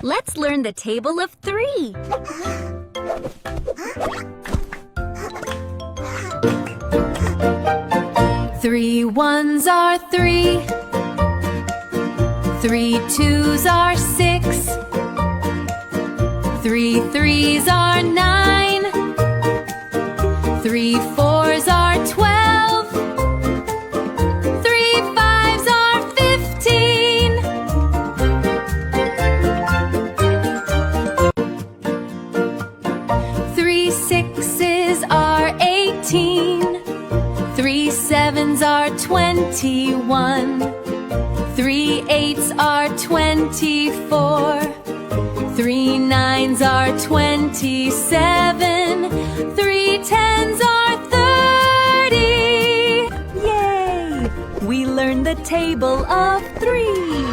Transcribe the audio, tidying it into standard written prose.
Let's learn the table of 3. 3 ones are 3. 3 twos are 6. 3 threes are 9. 3 fours are 12. 3 fives are 15. 3 sixes are 18. 3 sevens are 21. 3 eights are 24. 3 nines are 27. 3 tens are 30. Yay! We learned the table of 3.